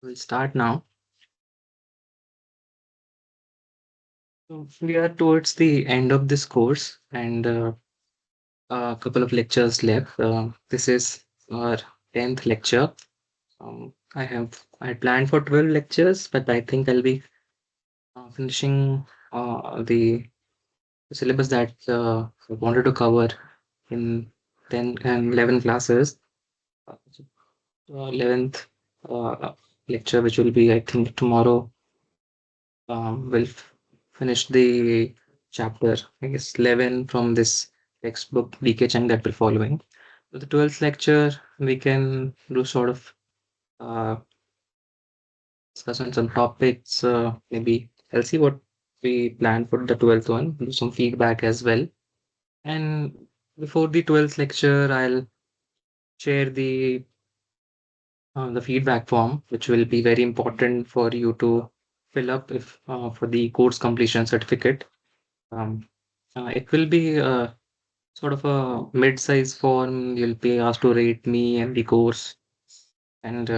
We'll start now. So we are towards the end of this course and a couple of lectures left. This is our 10th lecture. I planned for 12 lectures, but I think I'll be finishing the syllabus that I wanted to cover in 10 and 11 classes. Uh, 11th lecture, which will be, I think, tomorrow. We'll finish the chapter, I guess, 11 from this textbook DK Chang that we're following. For the 12th lecture, we can do sort of uh, discuss on some topics. Maybe I'll see what we plan for the 12th one, do some feedback as well. And before the 12th lecture, I'll share the feedback form, which will be very important for you to fill up if for the course completion certificate. Um, it will be sort of a mid-size form. You'll be asked to rate me and the course, and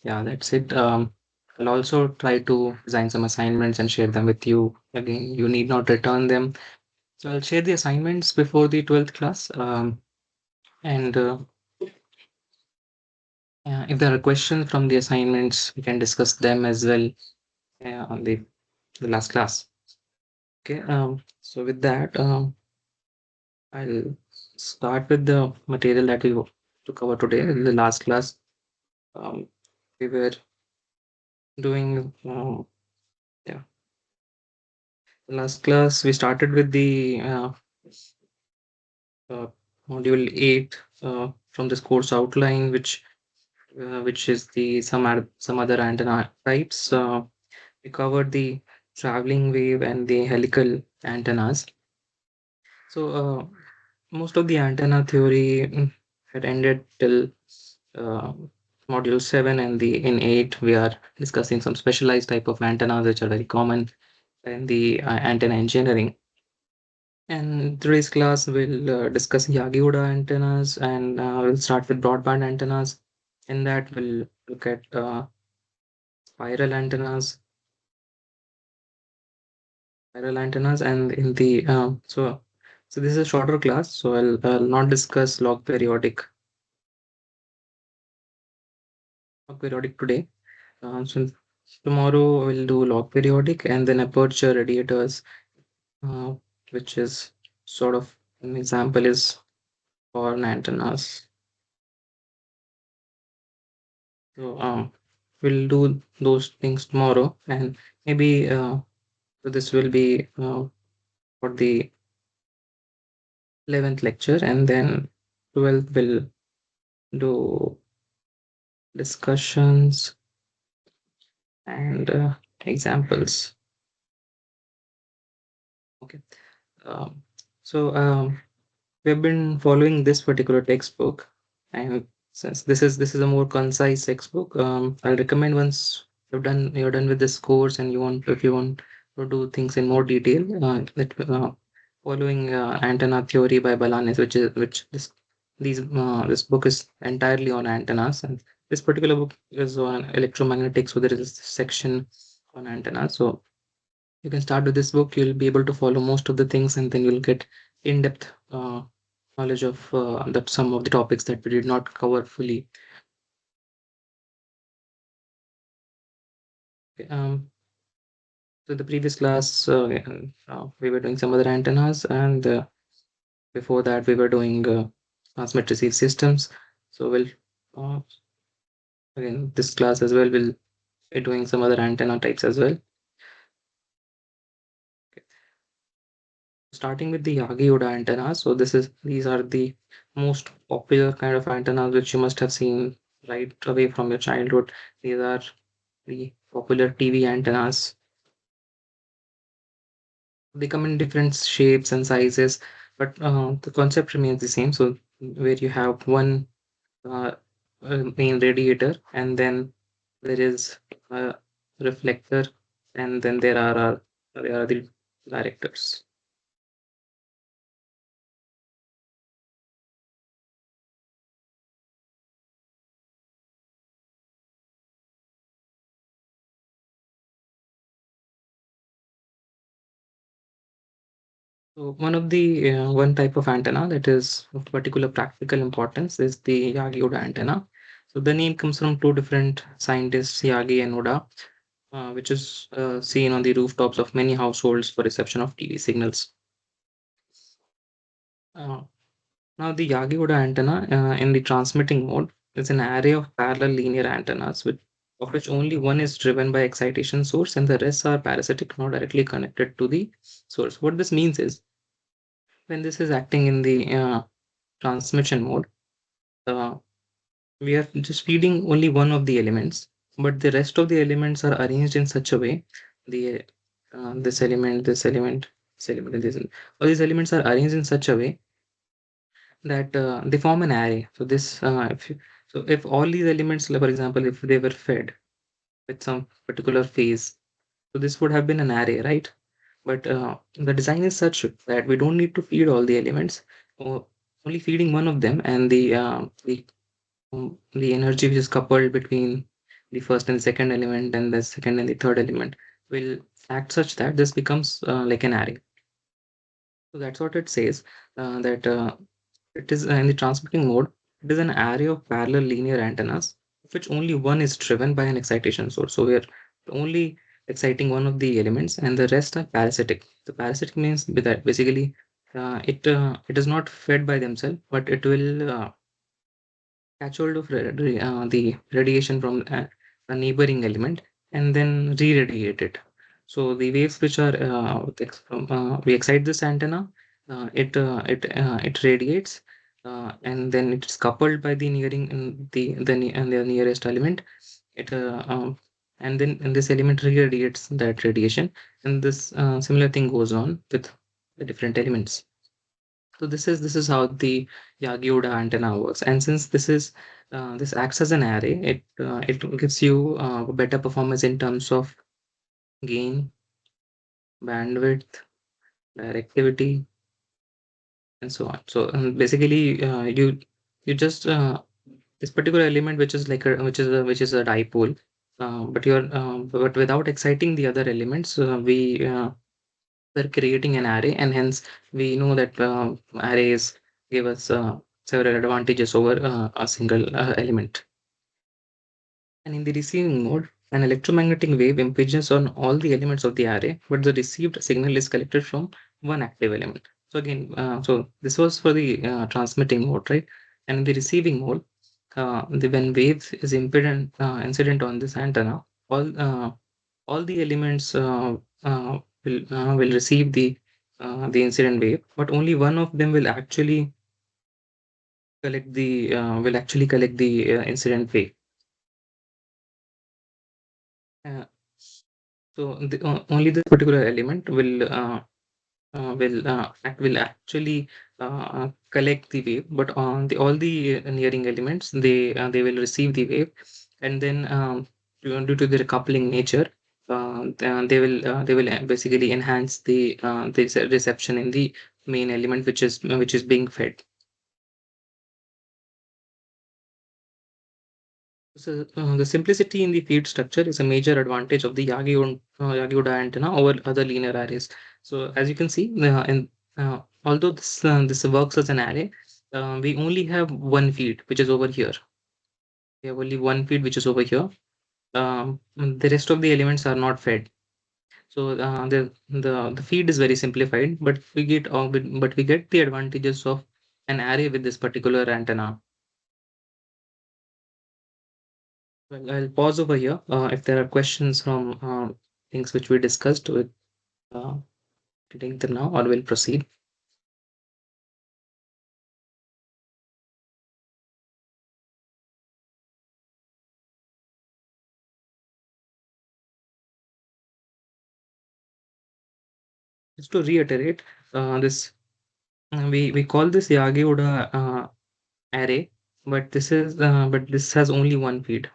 yeah, that's it. I'll also try to design some assignments and share them with you. Again, you need not return them. So I'll share the assignments before the 12th class. And if there are questions from the assignments, we can discuss them as well on the last class. Okay. So with that, I'll start with the material that we to cover today. In the last class, um, we were doing, yeah, last class we started with the uh, module 8 from this course outline, which is the some other antenna types. We covered the traveling wave and the helical antennas. So most of the antenna theory had ended till uh, module 7, and the in 8 we are discussing some specialized type of antennas which are very common in the antenna engineering. And today's class will discuss Yagi-Uda antennas, and we'll start with broadband antennas. In that, we'll look at spiral antennas, and in the so this is a shorter class, so I'll not discuss log periodic today. So tomorrow we'll do log periodic and then aperture radiators, uh, which is sort of an example is for antennas. So we'll do those things tomorrow, and maybe so this will be for the 11th lecture, and then 12th will do discussions and examples. Okay. Um, so we've been following this particular textbook, and since this is a more concise textbook, I'll recommend once you're done with this course and if you want to do things in more detail, following antenna theory by Balanis, which this book is entirely on antennas, and this particular book is on electromagnetics, so there is a section on antennas. So you can start with this book, you'll be able to follow most of the things, and then you'll get in-depth knowledge of that some of the topics that we did not cover fully. Okay, so the previous class, we were doing some other antennas, and before that we were doing transmit receive systems. So we'll uh, again this class as well will be doing some other antenna types as well. Okay. Starting with the Yagi-Uda antennas. So these are the most popular kind of antennas which you must have seen right away from your childhood. These are the popular TV antennas. They come in different shapes and sizes, but the concept remains the same. So where you have one uh, main radiator, and then there is a reflector, and then there are the directors. So one type of antenna that is of particular practical importance is the Yagi-Uda antenna. So the name comes from two different scientists, Yagi and Uda, which is seen on the rooftops of many households for reception of TV signals. Uh, Now, the Yagi-Uda antenna in the transmitting mode is an array of parallel linear antennas, of which only one is driven by excitation source and the rest are parasitic, not directly connected to the source. What this means is when this is acting in the transmission mode, uh, we are just feeding only one of the elements, but the rest of the elements are arranged in such a way the this element, this element, this element, and this. All these elements are arranged in such a way that they form an array. So if all these elements, like for example, if they were fed with some particular phase, so this would have been an array, right? But the design is such that we don't need to feed all the elements, or only feeding one of them, and the energy which is coupled between the first and second element, and the second and the third element will act such that this becomes like an array. So that's what it says, that it is in the transmitting mode. It is an array of parallel linear antennas, of which only one is driven by an excitation source. So we are only exciting one of the elements, and the rest are parasitic. The parasitic means that basically it is not fed by themselves, but it will catch hold of the radiation from a neighboring element and then re-radiate it. So the waves which are we excite this antenna, it radiates, and then it's coupled by the nearing and the nearest element. It and then and this element re-radiates that radiation, and this similar thing goes on with the different elements. So this is how the Yagi-Uda antenna works. And since this acts as an array, it gives you better performance in terms of gain, bandwidth, directivity, and so on. So basically, you just this particular element, which is like which is a dipole, but without exciting the other elements, we're creating an array, and hence we know that arrays give us several advantages over a single element. And in the receiving mode, an electromagnetic wave impinges on all the elements of the array, but the received signal is collected from one active element. So again, so this was for the transmitting mode, right? And in the receiving mode, when wave is incident on this antenna, all the elements will receive the incident wave, but only one of them will actually collect the incident wave. Uh, Only this particular element will actually collect the wave, but on the all the nearing elements they will receive the wave, and then due to their coupling nature, they will basically enhance the reception in the main element which is being fed. So the simplicity in the feed structure is a major advantage of the Yagi-Uda antenna over other linear arrays. So as you can see, although this works as an array, we only have one feed, which is over here. We have only one feed, which is over here. The rest of the elements are not fed. So the feed is very simplified, but we get the advantages of an array with this particular antenna. Well, I'll pause over here. If there are questions from things which we discussed, with uh, take them now, or we'll proceed. Just to reiterate, this we call this Yagi-Uda array, but this has only one feed.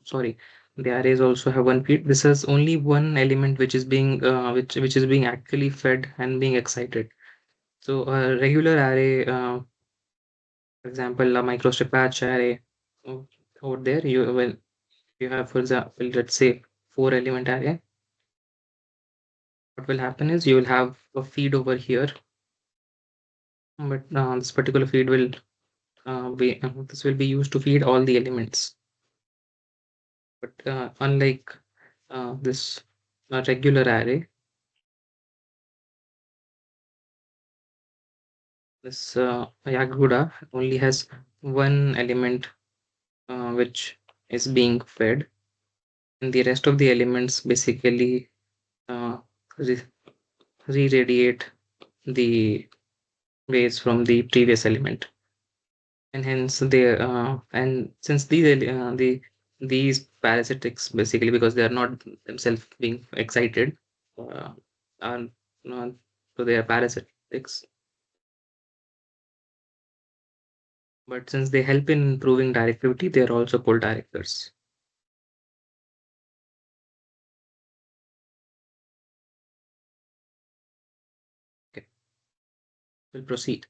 Sorry, the arrays also have one feed. This has only one element which is being which is being actually fed and being excited. So a regular array, for example, a microstrip patch array, uh, over there, you you have, for example, let's say 4 element array, what will happen is you will have a feed over here, but this particular feed will this will be used to feed all the elements. But unlike this regular array, this Yaguda only has one element which is being fed, and the rest of the elements basically uh, re- re-radiate the waves from the previous element, and hence they and since these parasitics basically, because they are not themselves being excited, uh, are so they are parasitics, but since they help in improving directivity, they are also pull directors. Okay, we'll proceed.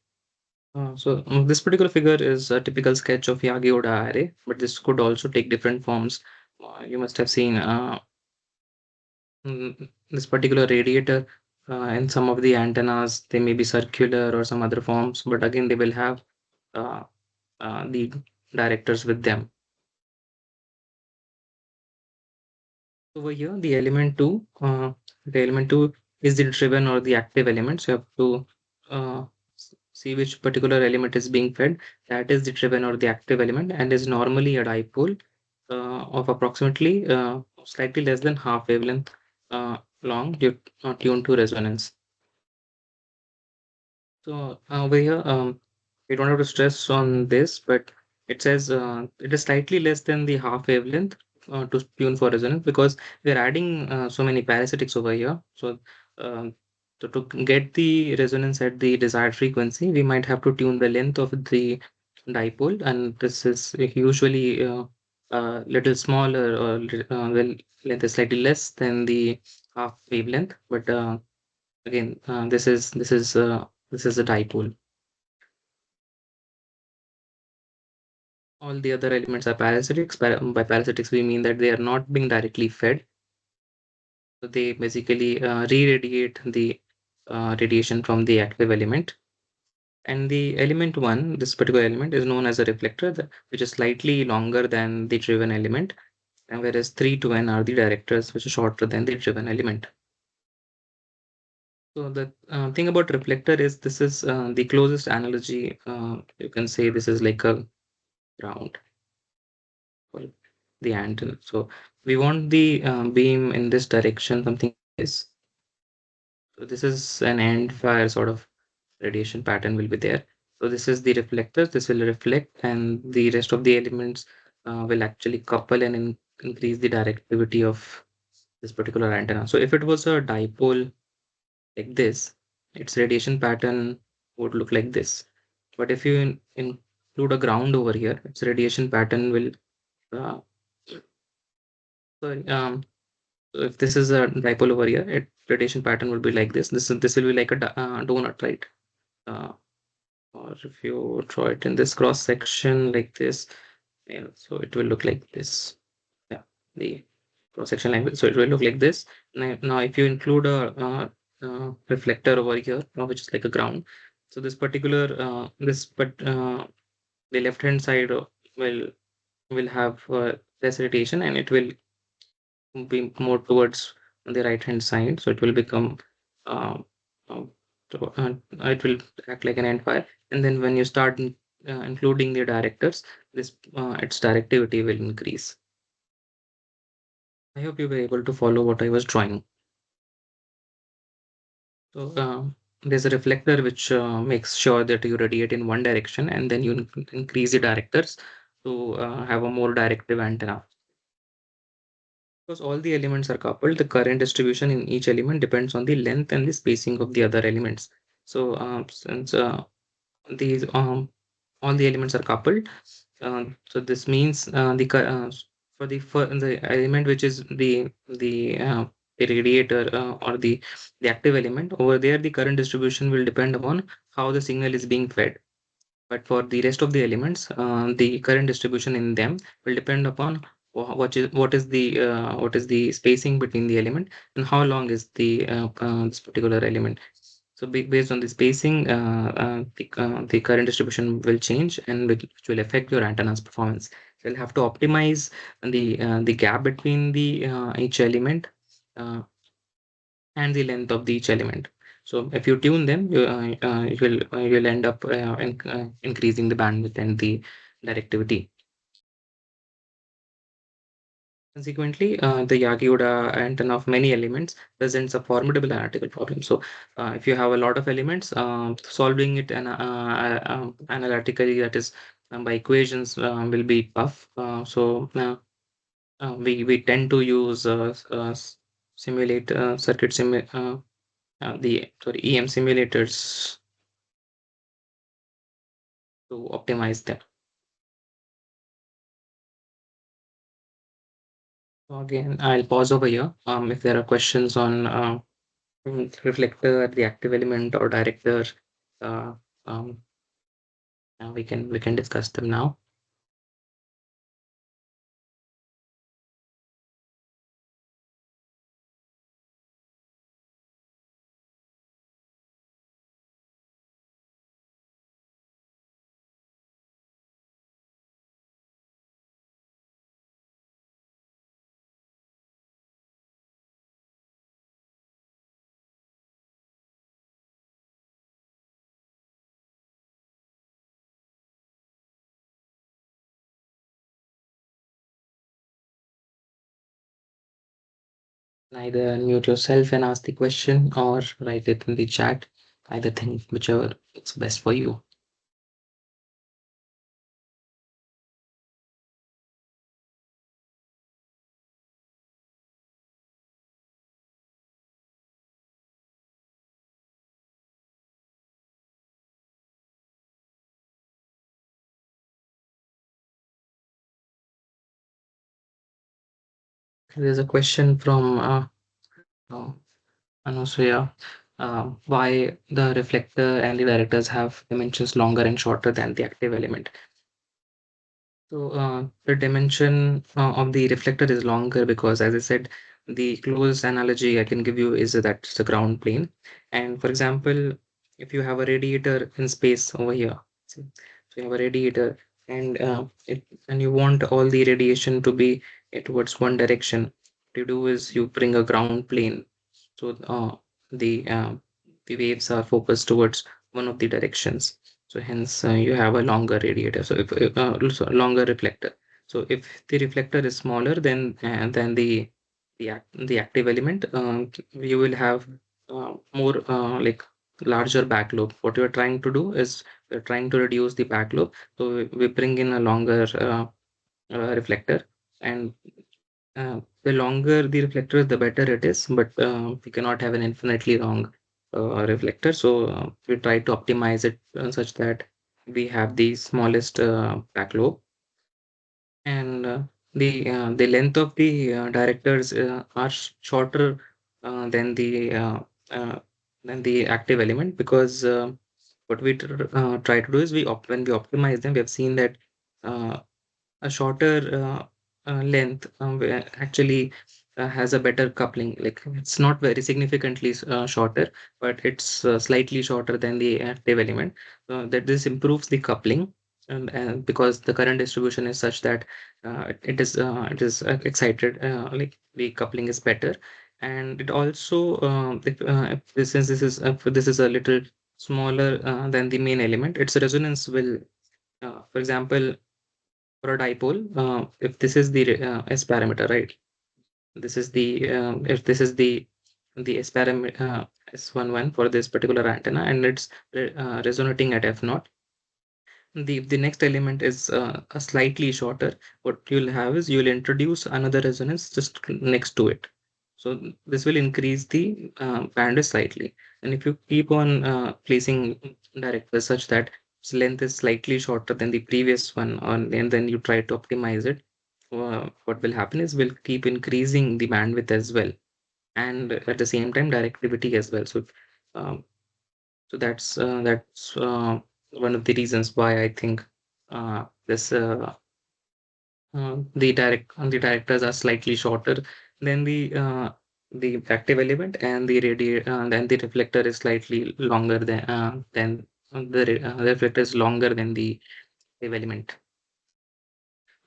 This particular figure is a typical sketch of Yagi-Oda array, but this could also take different forms. You must have seen this particular radiator in some of the antennas. They may be circular or some other forms, but again, they will have uh, the directors with them. Over here, the element two is the driven or the active element. So you have to see which particular element is being fed. That is the driven or the active element, and is normally a dipole of approximately slightly less than half wavelength long, tuned to resonance. So over here, we don't have to stress on this, but it says it is slightly less than the half wavelength to tune for resonance, because we're adding so many parasitics over here. So to get the resonance at the desired frequency, we might have to tune the length of the dipole, and this is usually little smaller, or well, length is slightly less than the half wavelength, but again, this is a dipole. All the other elements are parasitics. By parasitics, we mean that they are not being directly fed. So they basically re-radiate the radiation from the active element. And the element one, this particular element, is known as a reflector, which is slightly longer than the driven element. And whereas 3 to n are the directors, which are shorter than the driven element. So the thing about reflector is this is the closest analogy. You can say this is like a ground for the antenna. So we want the beam in this direction, something like this. So this is an end fire sort of radiation pattern will be there. So this is the reflector. This will reflect, and the rest of the elements will actually couple and increase the directivity of this particular antenna. So if it was a dipole like this, its radiation pattern would look like this. But if you include a ground over here, its radiation pattern will uh, sorry, so if this is a dipole over here, its radiation pattern will be like this. This will be like a donut, right? Uh, or if you draw it in this cross section like this, yeah, so it will look like this. Yeah, the cross section line. So it will look like this. Now if you include a reflector over here, which is like a ground, so this particular the left hand side will will have less radiation, and it will be more towards the right hand side. So it will become uh, uh, it will act like an end fire. And then when you start including the directors, this its directivity will increase. I hope you were able to follow what I was drawing. So there's a reflector which makes sure that you radiate in one direction, and then you increase the directors to have a more directive antenna. Because all the elements are coupled, the current distribution in each element depends on the length and the spacing of the other elements. So since these all the elements are coupled, so this means for the element which is the radiator or the active element over there, the current distribution will depend upon how the signal is being fed. But for the rest of the elements, the current distribution in them will depend upon what is the spacing between the element, and how long is the this particular element. So based on the spacing, the current distribution will change, and which will affect your antenna's performance. So you'll have to optimize the gap between the each element and the length of the each element. So if you tune them, you'll end up increasing the bandwidth and the directivity. Consequently, the Yagi-Uda antenna of many elements presents a formidable analytical problem. So, if you have a lot of elements, solving it analytically, that is by equations, will be tough. We tend to use simulate circuit simu the sorry EM simulators to optimize them. So again, I'll pause over here. If there are questions on reflector, the active element, or director, uh, um, we can discuss them now. Either unmute yourself and ask the question, or write it in the chat. Either thing, whichever is best for you. There's a question from uh, Anusuya. Why the reflector and the directors have dimensions longer and shorter than the active element? So the dimension of the reflector is longer because, as I said, the closest analogy I can give you is that it's a ground plane. And for example, if you have a radiator in space over here, so you have a radiator, and and you want all the radiation to be towards one direction. What you do is you bring a ground plane, so the uh, the waves are focused towards one of the directions. So hence you have a longer radiator. So if also longer reflector. So if the reflector is smaller than the active element, you will have more like larger back lobe. What you're trying to do is we're trying to reduce the back lobe. So we bring in a longer reflector, and the longer the reflector, the better it is. But we cannot have an infinitely long reflector. So we try to optimize it such that we have the smallest back lobe, and the length of the directors are shorter uh, than the uh, uh, than the active element, because what we try to do is when we optimize them, we have seen that uh, a shorter length actually has a better coupling. Like it's not very significantly shorter, but it's slightly shorter than the active element. That this improves the coupling, and because the current distribution is such that it is excited, like the coupling is better. And it also if since this is a little smaller than the main element, its resonance will for example, for a dipole, if this is the S parameter, right? This is the if this is the S parameter S11 for this particular antenna, and it's resonating at F naught. The next element is a slightly shorter. What you'll have is you'll introduce another resonance just next to it. So this will increase the bandwidth slightly. And if you keep on placing directors such that its length is slightly shorter than the previous one, and then you try to optimize it, what will happen is we'll keep increasing the bandwidth as well, and at the same time directivity as well. Um, that's one of the reasons why I think this the directors are slightly shorter than the active element, and then the reflector is slightly longer than the reflector is longer than the active element.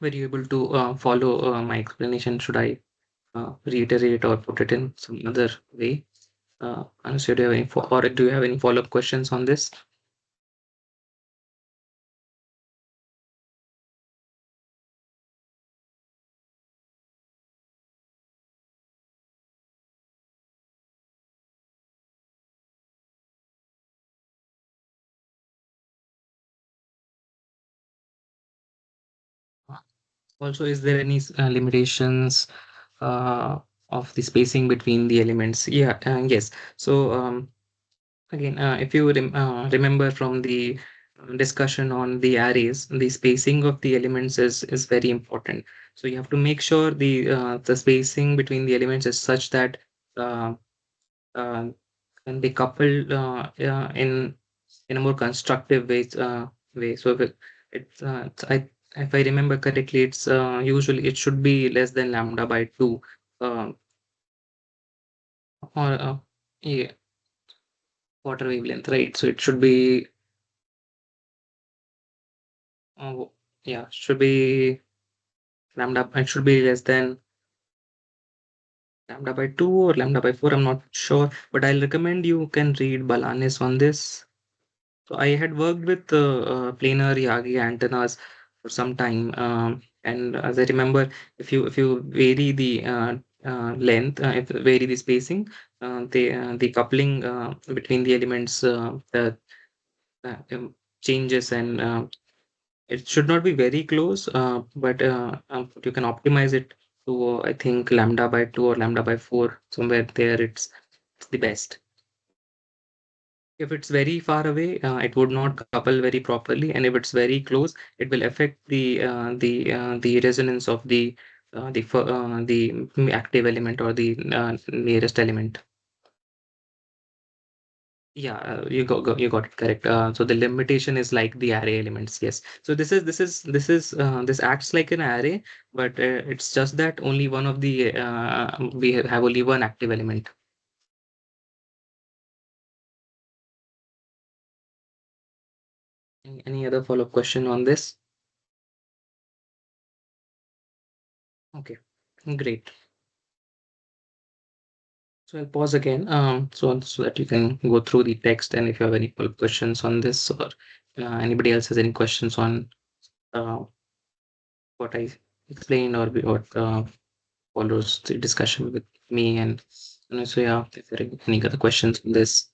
Were you able to follow my explanation? Should I reiterate or put it in some other way? Anushya, do you have any or do you have any follow-up questions on this? Also, is there any limitations uh, of the spacing between the elements? Yeah, yes. So again, if you remember from the discussion on the arrays, the spacing of the elements is very important. So you have to make sure the spacing between the elements is such that uh, uh, can be coupled in a more constructive way. So if I remember correctly, it's usually it should be less than lambda by 2, uh, or yeah, water wavelength, right? So it should be uh, yeah, should be lambda. It should be less than lambda by 2 or lambda by 4. I'm not sure, but I'll recommend you can read Balanis on this. So I had worked with planar Yagi antennas for some time, and as I remember, if you vary the length, if you vary the spacing, the coupling between the elements changes, and it should not be very close, but you can optimize it to I think lambda by 2 or lambda by 4, somewhere there. It's the best. If it's very far away, it would not couple very properly, and if it's very close, it will affect the resonance of the active element or the nearest element. Yeah, you got it correct. So the limitation is like the array elements. Yes. So this acts like an array, but it's just that only one of the we have only one active element. Any other follow-up question on this? Okay, great. So I'll pause again, so that you can go through the text, and if you have any follow-up questions on this, or anybody else has any questions on uh, what I explained, or what follows the discussion with me, and so yeah, if there are any other questions on this.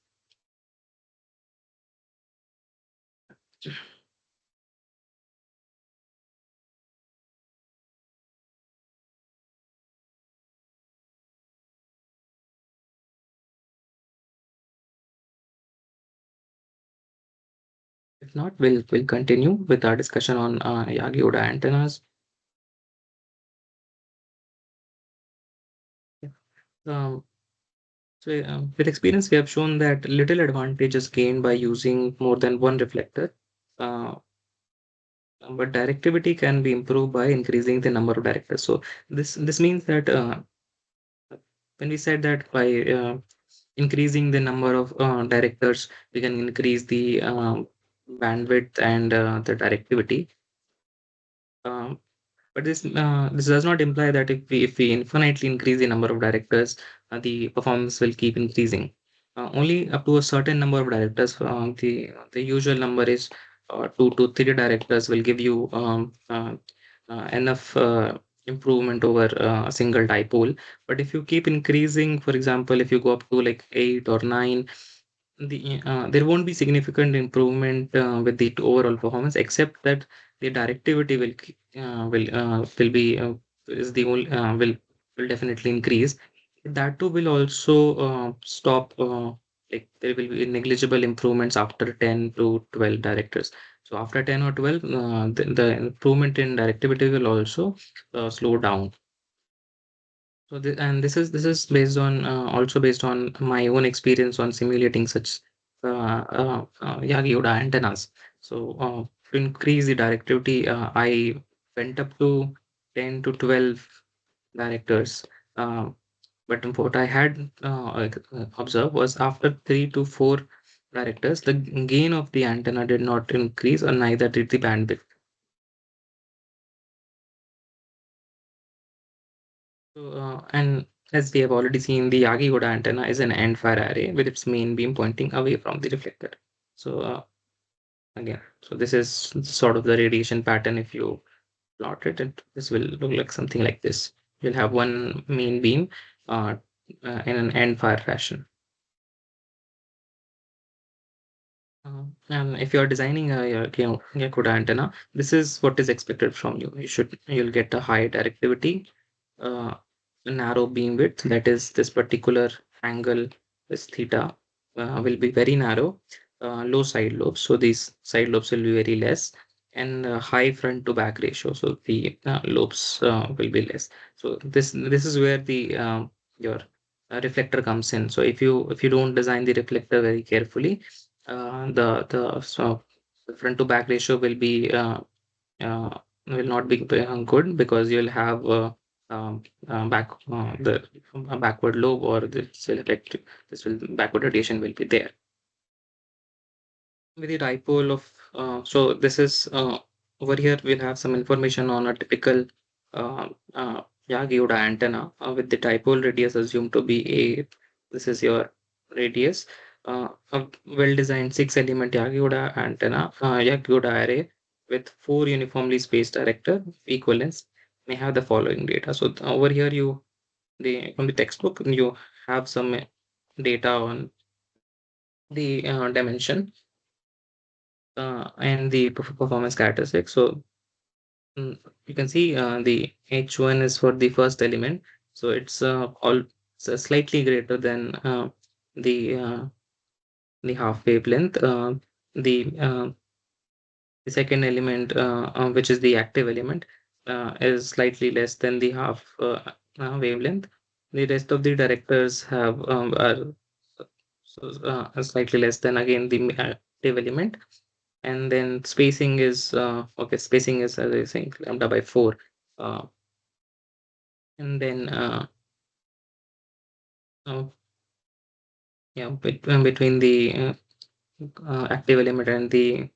If not, we'll continue with our discussion on Yagi-Oda antennas. Yeah. Um, with experience, we have shown that little advantage is gained by using more than one reflector. Uh, but directivity can be improved by increasing the number of directors. So this means that when we said that by increasing the number of directors, we can increase the bandwidth and the directivity. Um, but this does not imply that if we infinitely increase the number of directors, the performance will keep increasing. Only up to a certain number of directors. The usual number is 2 to 3 directors will give you enough improvement over a single dipole. But if you keep increasing, for example, if you go up to like 8 or 9, there won't be significant improvement with the overall performance, except that the directivity will be is the only will definitely increase. That too will also stop. Like there will be negligible improvements after 10 to 12 directors. So after 10 or 12, the improvement in directivity will also slow down. So this is based on also based on my own experience on simulating such Yagi-Uda antennas. So to increase the directivity, I went up to 10 to 12 directors. Um, but what I had observed was after 3 to 4 directors, the gain of the antenna did not increase, or neither did the bandwidth. So, and as we have already seen, the Yagi-Uda antenna is an end-fire array with its main beam pointing away from the reflector. So again, so this is sort of the radiation pattern. If you plot it, this will look like something like this. You'll have one main beam uh, in an end-fire fashion. And if you're designing Yakuda antenna, this is what is expected from you. You'll get a high directivity, uh, a narrow beam width. That is, this particular angle, this theta, will be very narrow, low side lobes. So these side lobes will be very less, and high front to back ratio. So the lobes will be less. So this is where the your reflector comes in. So if you don't design the reflector very carefully, the front to back ratio uh, will not be good, because you'll have back the backward lobe, or this will backward radiation will be there. With the dipole of so this is over here we'll have some information on a typical uh, uh, Yagi-Uda antenna with the dipole radius assumed to be a, this is your radius. A well-designed 6-element Yagi-Uda array with 4 uniformly spaced director equal lengths may have the following data. So over here the from the textbook you have some data on the dimension and the performance characteristics. So you can see the H1 is for the first element, so it's slightly greater than the uh, the half wavelength. The second element, which is the active element, is slightly less than the half wavelength. The rest of the directors have are slightly less than again the active element. And then spacing is okay, spacing is, as I saying, lambda by 4. uh, and then uh, yeah, between the active element and the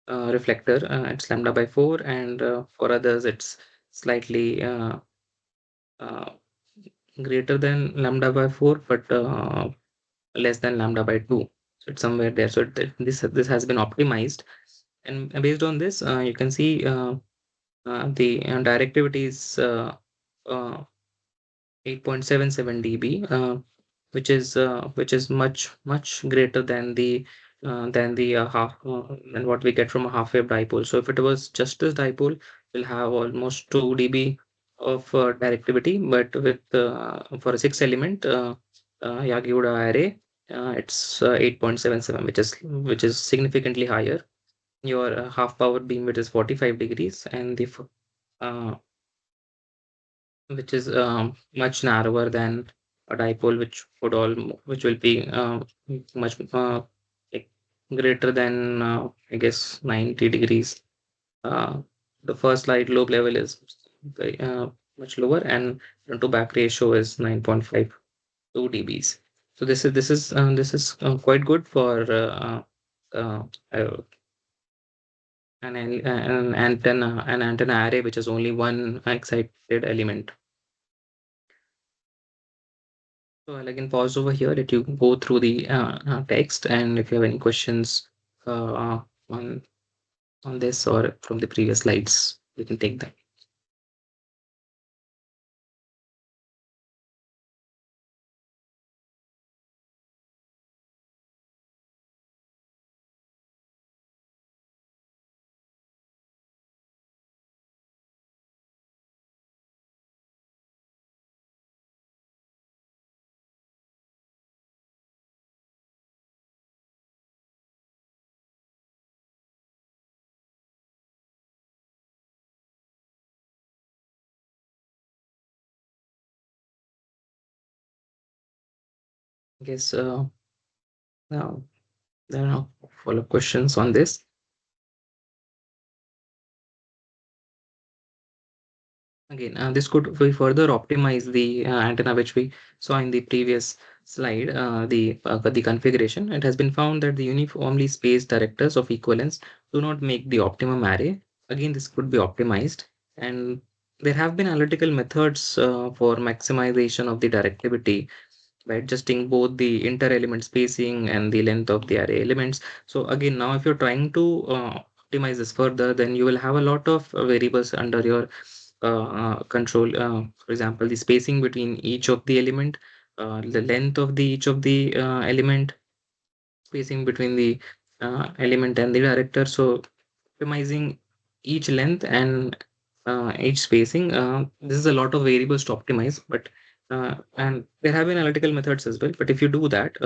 reflector, it's lambda by 4, and for others it's slightly uh, greater than lambda by 4, but less than lambda by 2. So it's somewhere there. So this has been optimized, and based on this, you can see the directivity is uh, 8.77 dB, which is much greater than the half than what we get from a half wave dipole. So if it was just this dipole, we'll have almost 2 dB of directivity, but with for a 6-element Yagi-Uda array, it's 8.77, which is significantly higher. Your half power beam width is 45 degrees, and the uh, which is much narrower than a dipole, which will be much like greater than I guess 90 degrees. Uh, the first light lobe level is very, much lower, and front to back ratio is 9.52 dBs. So this is quite good for uh, uh, an antenna array which is only one excited element. So I'll again pause over here, let you go through the text, and if you have any questions on this or from the previous slides, you can take them. I guess now there are no follow-up questions on this. Again, this could be further optimize the antenna which we saw in the previous slide, the configuration. It has been found that the uniformly spaced directors of equivalence do not make the optimum array. Again, this could be optimized, and there have been analytical methods for maximization of the directivity by adjusting both the inter-element spacing and the length of the array elements. So again, now if you're trying to optimize this further, then you will have a lot of variables under your control. For example, the spacing between each of the element, the length of the each of the element, spacing between the element and the director. So optimizing each length and each spacing. This is a lot of variables to optimize, but and there have been analytical methods as well. But if you do that,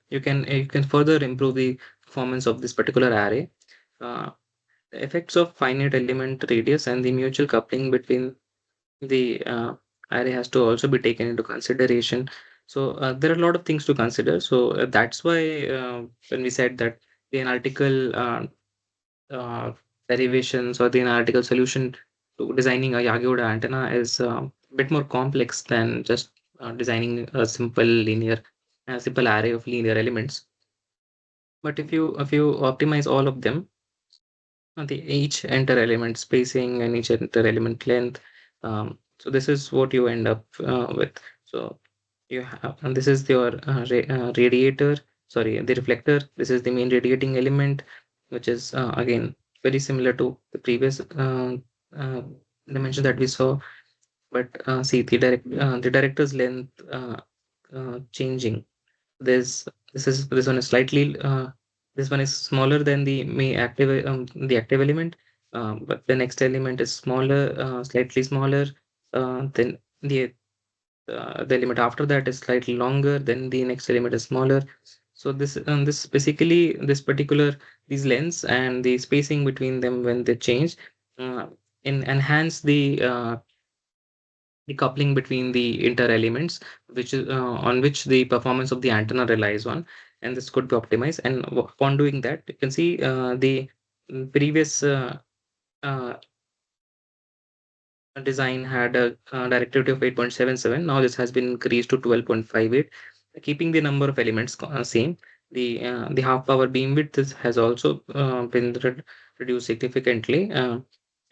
you can further improve the performance of this particular array. Uh, the effects of finite element radius and the mutual coupling between the array has to also be taken into consideration. So there are a lot of things to consider. So that's why when we said that the analytical uh, derivations or the analytical solution to designing a Yagi-Uda antenna is a bit more complex than just designing a simple array of linear elements. But if you optimize all of them, the each enter element spacing and each enter element length, so this is what you end up with. So you have, and this is your radiator, sorry, the reflector. This is the main radiating element, which is again very similar to the previous uh, dimension that we saw. But see the director's length changing. This one is slightly this one is smaller than the active element, but the next element is smaller, slightly smaller. Then the element after that is slightly longer. Then the next element is smaller. So this basically this particular these lengths and the spacing between them when they change, uh, enhance the coupling between the inter elements, which is on which the performance of the antenna relies on, and this could be optimized. And upon doing that, you can see the previous uh, design had a directivity of 8.77. Now this has been increased to 12.58, keeping the number of elements same. The half power beam width has also been reduced significantly,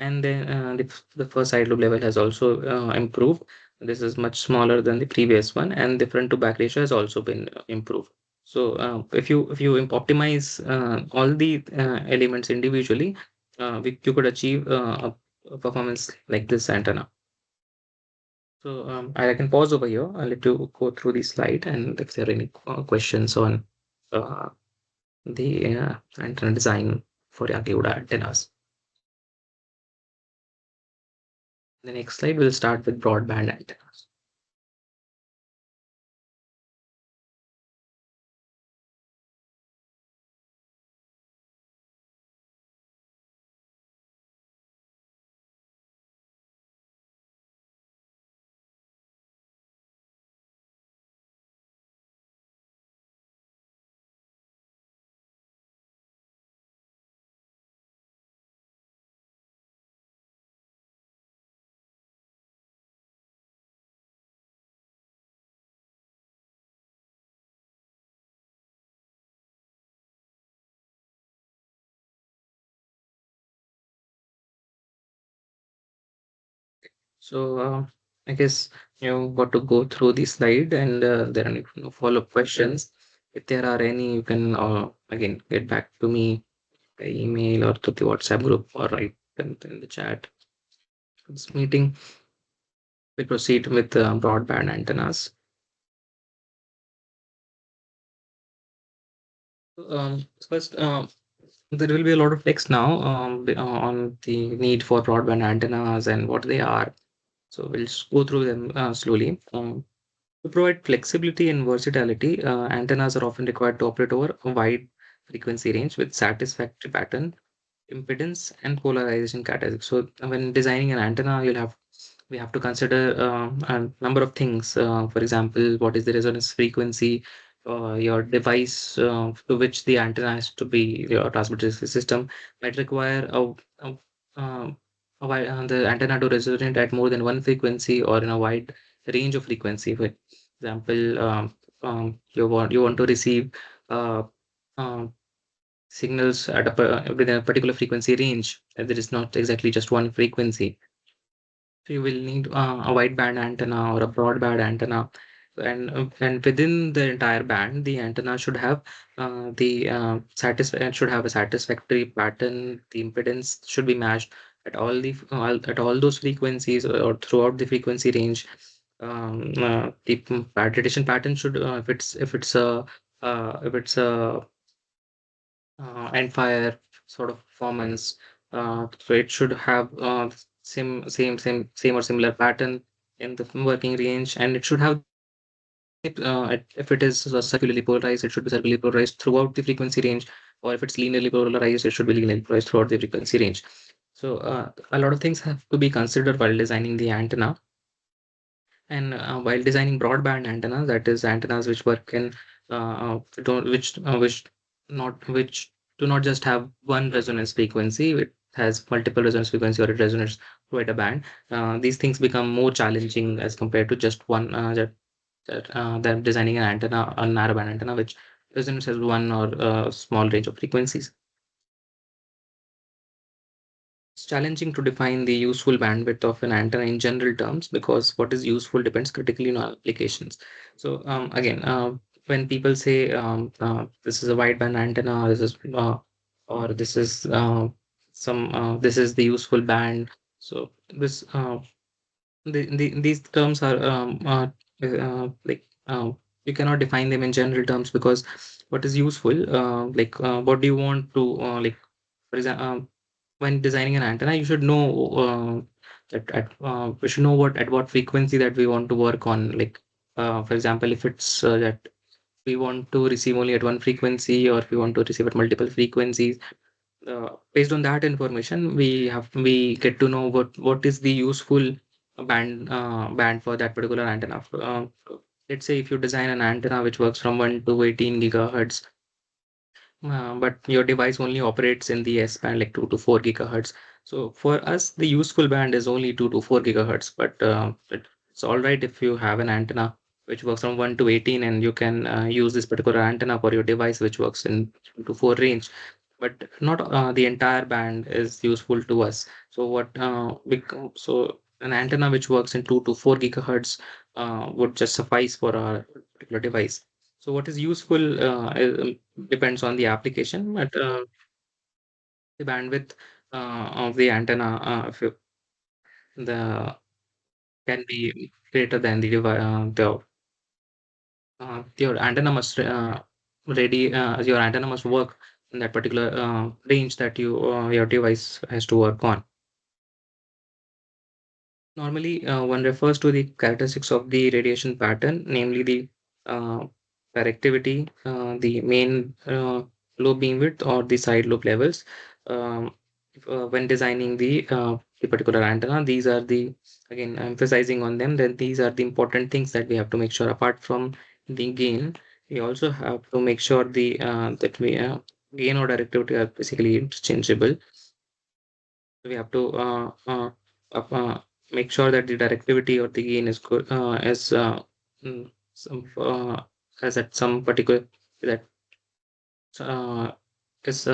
and then the first side lobe level has also improved. This is much smaller than the previous one, and the front to back ratio has also been improved. So if you optimize all the elements individually, you could achieve a performance like this antenna. So I can pause over here. I'll let you go through the slide, and if there are any questions on uh, the antenna design for Yagiuda antennas. The next slide will start with broadband antennas. So I guess you got to go through the slide, and there are no follow-up questions. If there are any, you can again get back to me by email or to the WhatsApp group or write in the chat. This meeting will proceed with broadband antennas. First, there will be a lot of text now on the need for broadband antennas and what they are. So we'll just go through them slowly. To provide flexibility and versatility, antennas are often required to operate over a wide frequency range with satisfactory pattern, impedance, and polarization characteristics. So when designing an antenna, we have to consider a number of things. For example, what is the resonance frequency? Your device to which the antenna has to be, your transmitter system might require a the antenna to resonate at more than one frequency or in a wide range of frequency. For example, you want to receive uh, um, signals at within a particular frequency range. There is not exactly just one frequency. So you will need a wideband antenna or a broadband antenna, and within the entire band, the antenna should have should have a satisfactory pattern. The impedance should be matched at all those frequencies or throughout the frequency range. Radiation pattern should if it's a and fire sort of performance. So it should have same or similar pattern in the working range, and it should have if it is circularly polarized, it should be circularly polarized throughout the frequency range, or if it's linearly polarized, it should be linearly polarized throughout the frequency range. So a lot of things have to be considered while designing the antenna. And while designing broadband antennas, that is antennas which work in don't which do not just have one resonance frequency, it has multiple resonance frequency or it resonates throughout a band. These things become more challenging as compared to just one than designing an antenna, a narrowband antenna, which resonates as one or a small range of frequencies. It's challenging to define the useful bandwidth of an antenna in general terms because what is useful depends critically on applications. So again, when people say this is a wideband antenna, or this is this is the useful band. So these terms are like you cannot define them in general terms because what is useful, what do you want to for example, when designing an antenna, you should know we should know what frequency that we want to work on. Like, for example, if it's that we want to receive only at one frequency, or if we want to receive at multiple frequencies, based on that information, we get to know what is the useful band for that particular antenna. Let's say if you design an antenna which works from 1 to 18 gigahertz, but your device only operates in the S band, like 2 to 4 gigahertz. So for us, the useful band is only 2 to 4 gigahertz. But it's all right if you have an antenna which works from 1 to 18, and you can use this particular antenna for your device which works in 2 to 4 range. But not the entire band is useful to us. So so an antenna which works in 2 to 4 gigahertz would just suffice for our particular device. So what is useful depends on the application, but the bandwidth of the antenna if you, the can be greater than the device. Your antenna must your antenna must work in that particular range that your device has to work on. Normally, one refers to the characteristics of the radiation pattern, namely the uh, directivity, the main lobe beam width, or the side lobe levels. Um, when designing the particular antenna, these are the again emphasizing on them. Then these are the important things that we have to make sure. Apart from the gain, we also have to make sure the that we gain or directivity are basically interchangeable. We have to up- make sure that the directivity or the gain is good some as at some particular that uh, is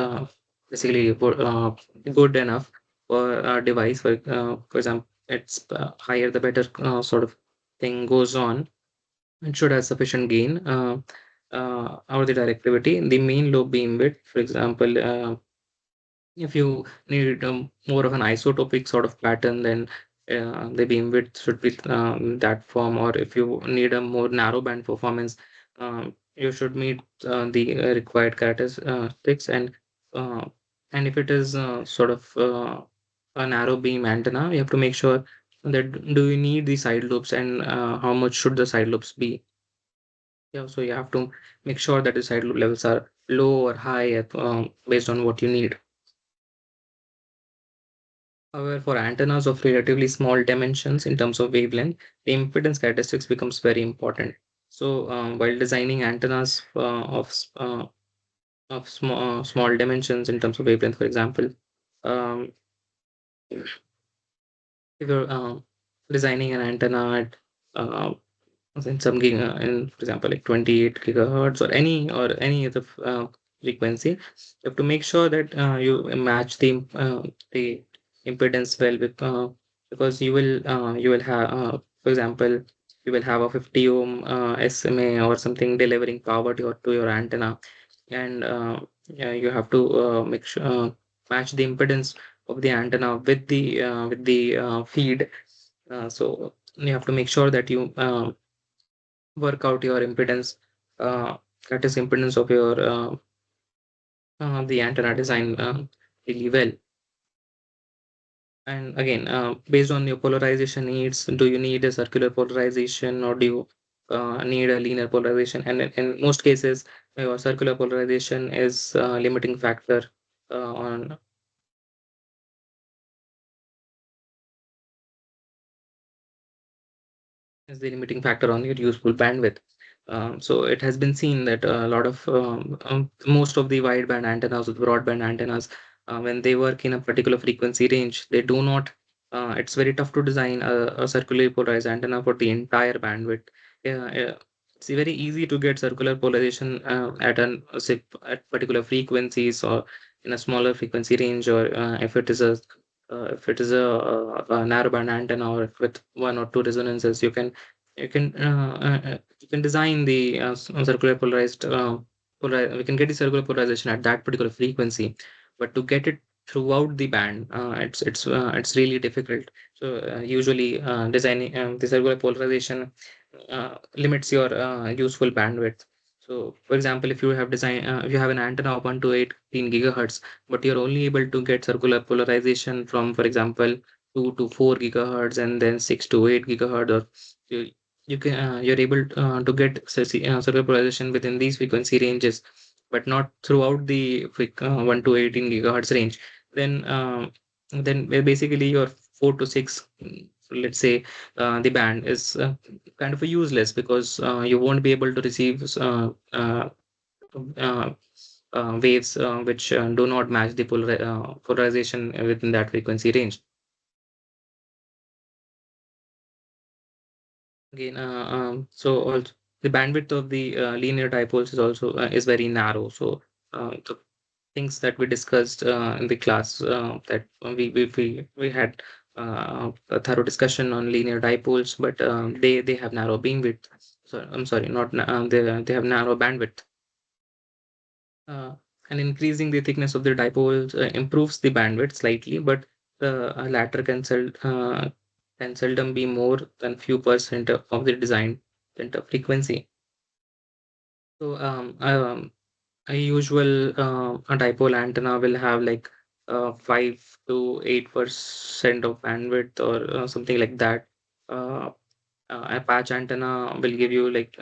basically good enough for a device. For example, it's higher the better sort of thing goes on. It should have sufficient gain or the directivity. The main lobe beam width, for example. If you need more of an isotopic sort of pattern, then the beam width should be that form. Or if you need a more narrow band performance, you should meet the required characteristics. Uh, and if it is sort of a narrow beam antenna, you have to make sure that do you need the side lobes, and how much should the side lobes be. Yeah, so you have to make sure that the side lobe levels are low or high based on what you need. However, for antennas of relatively small dimensions in terms of wavelength, the impedance characteristics becomes very important. So, while designing antennas of small dimensions in terms of wavelength, for example, um, if you're designing an antenna at uh, in some in for example like 28 gigahertz or any other frequency, you have to make sure that you match the impedance well with because you will have for example you will have a 50 ohm SMA or something delivering power to your antenna, and yeah, you have to make sure match the impedance of the antenna with the feed. So you have to make sure that you work out your impedance, uh, that is impedance of your the antenna design really well. And again, based on your polarization needs, do you need a circular polarization or do you need a linear polarization? And in most cases, your circular polarization is a limiting factor on is the limiting factor on your useful bandwidth. So it has been seen that a lot of most of the wideband antennas or the broadband antennas, when they work in a particular frequency range, they do not. It's very tough to design a circularly polarized antenna for the entire bandwidth. It's very easy to get circular polarization say at particular frequencies or in a smaller frequency range, or if it is a narrowband antenna or with one or two resonances, you can design the circular polarized we can get the circular polarization at that particular frequency, but to get it throughout the band, it's really difficult. So usually designing the circular polarization limits your useful bandwidth. So, for example, if you have an antenna of 1 to 18 gigahertz, but you're only able to get circular polarization from, for example, 2 to 4 gigahertz and then 6 to 8 gigahertz, or you, you're able to get circular polarization within these frequency ranges, but not throughout the 1 to 18 gigahertz range. Then, basically your 4 to 6, let's say, the band is kind of a useless because you won't be able to receive uh, waves which do not match the polarization within that frequency range. Again, so also the bandwidth of the linear dipoles is also is very narrow. So the things that we discussed in the class that we had a thorough discussion on linear dipoles, but they have narrow beamwidth. So I'm sorry, not they have narrow bandwidth. Uh, and increasing the thickness of the dipoles improves the bandwidth slightly, but the latter can seldom be more than few percent of the design center frequency. So a usual a dipole antenna will have like 5 to 8% of bandwidth or something like that. Uh, a patch antenna will give you like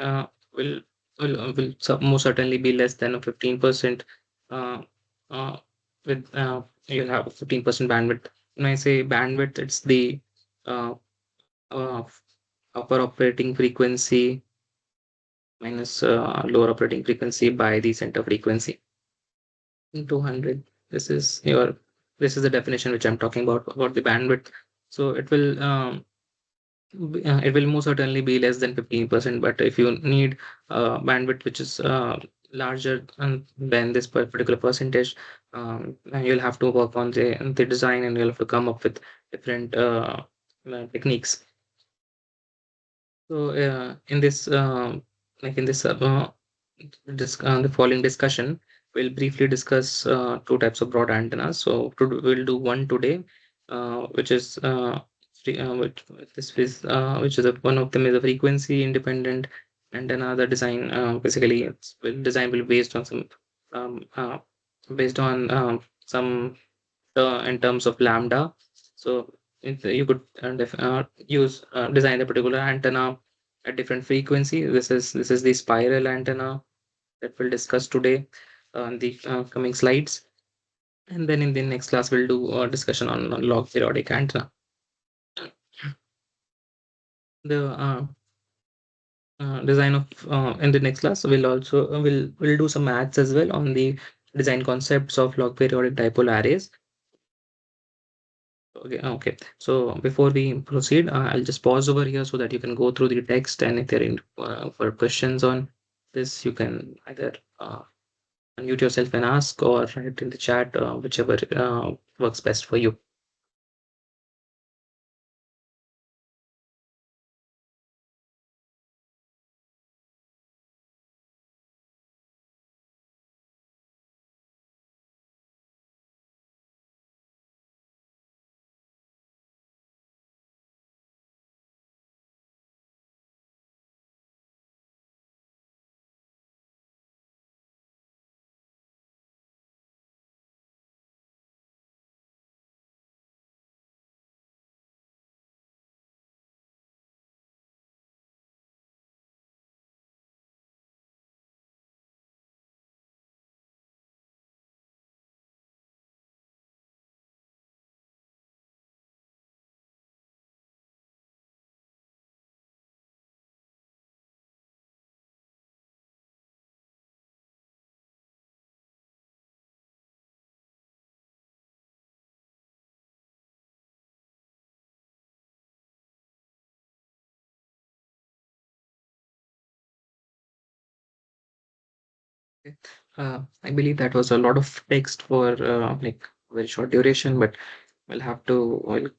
most certainly be less than a 15%. Uh, uh, with You'll have 15% bandwidth. When I say bandwidth, it's the uh, uh, upper operating frequency minus lower operating frequency by the center frequency. 200. This is your this is the definition which I'm talking about the bandwidth. So it will most certainly be less than 15%. But if you need bandwidth which is larger than this particular percentage, you'll have to work on the design and you'll have to come up with different techniques. So in this like in this the following discussion, we'll briefly discuss two types of broad antennas. So we'll do one today, which is which is one of them is a frequency independent, and another design design will be based on um, uh, some in terms of lambda. So you could use design a particular antenna at different frequency. This is the spiral antenna that we'll discuss today on the coming slides. And then in the next class, we'll do a discussion on log periodic antenna. The design of in the next class, we'll also we'll do some maths as well on the design concepts of log periodic dipole arrays. Okay, okay. So before we proceed, I'll just pause over here so that you can go through the text, and if there are for questions on this, you can either unmute yourself and ask, or write in the chat, whichever works best for you. Okay. I believe that was a lot of text for like very short duration, but we'll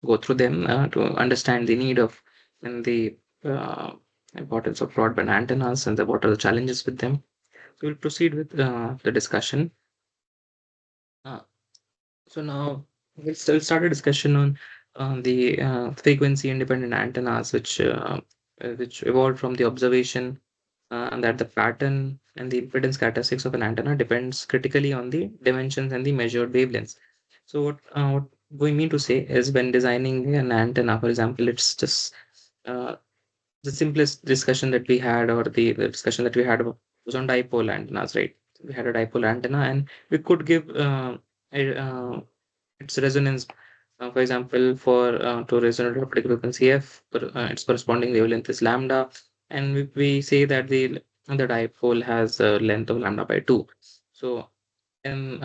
go through them to understand the need of and the uh, importance of broadband antennas and what are the challenges with them. So we'll proceed with the discussion. Uh, so now we'll still start a discussion on the frequency independent antennas, which evolved from the observation that the pattern and the impedance characteristics of an antenna depends critically on the dimensions and the measured wavelengths. So what we mean to say is, when designing an antenna, for example, it's just uh, the simplest discussion that we had, or the discussion that we had was on dipole antennas, right? We had a dipole antenna, and we could give its resonance. For example, for to resonate at a particular frequency f, its corresponding wavelength is lambda, and we say that the dipole has a length of lambda by 2. So, and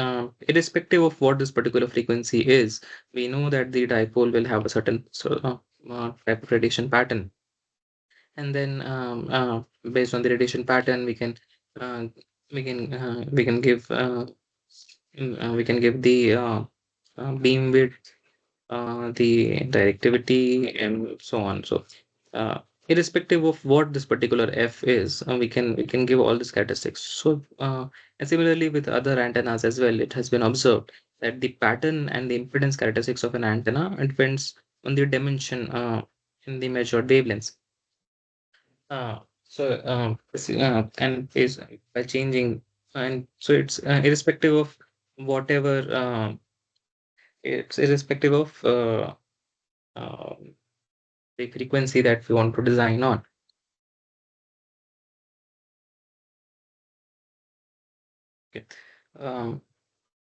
irrespective of what this particular frequency is, we know that the dipole will have a certain type of radiation pattern. And then based on the radiation pattern, uh, we can give we can give the beam width, the directivity, and so on. So uh, irrespective of what this particular f is, we can give all these characteristics. So and similarly with other antennas as well, it has been observed that the pattern and the impedance characteristics of an antenna depends on the dimension in the measured wavelengths. And is by changing, and so it's irrespective of whatever it's irrespective of uh, the frequency that we want to design on. Okay. Um,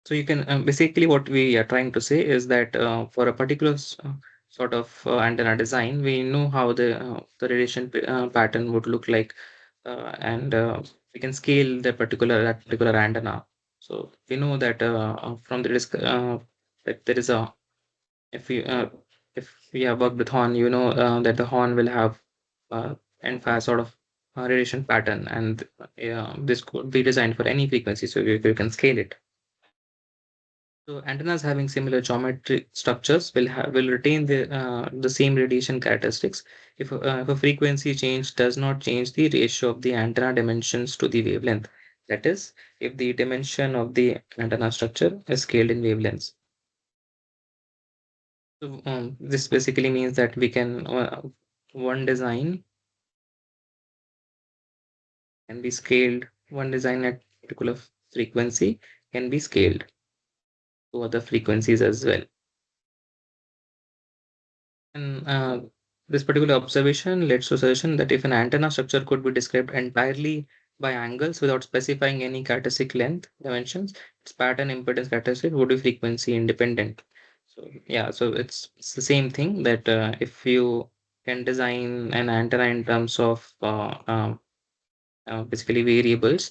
so you can basically, what we are trying to say is that for a particular sort of antenna design, we know how the radiation pattern would look like, and we can scale that particular antenna. So we know that from the risk that there is a if we uh, if we have worked with horn, you know that the horn will have end fire sort of radiation pattern, and this could be designed for any frequency, so you can scale it. So antennas having similar geometric structures will retain the same radiation characteristics if a frequency change does not change the ratio of the antenna dimensions to the wavelength. That is, if the dimension of the antenna structure is scaled in wavelengths. So this basically means that we can one design can be scaled. One design at particular frequency can be scaled to other frequencies as well. And this particular observation led to suggestion that if an antenna structure could be described entirely by angles without specifying any characteristic length dimensions, its pattern impedance characteristic would be frequency independent. So yeah, so it's the same thing that if you can design an antenna in terms of basically variables,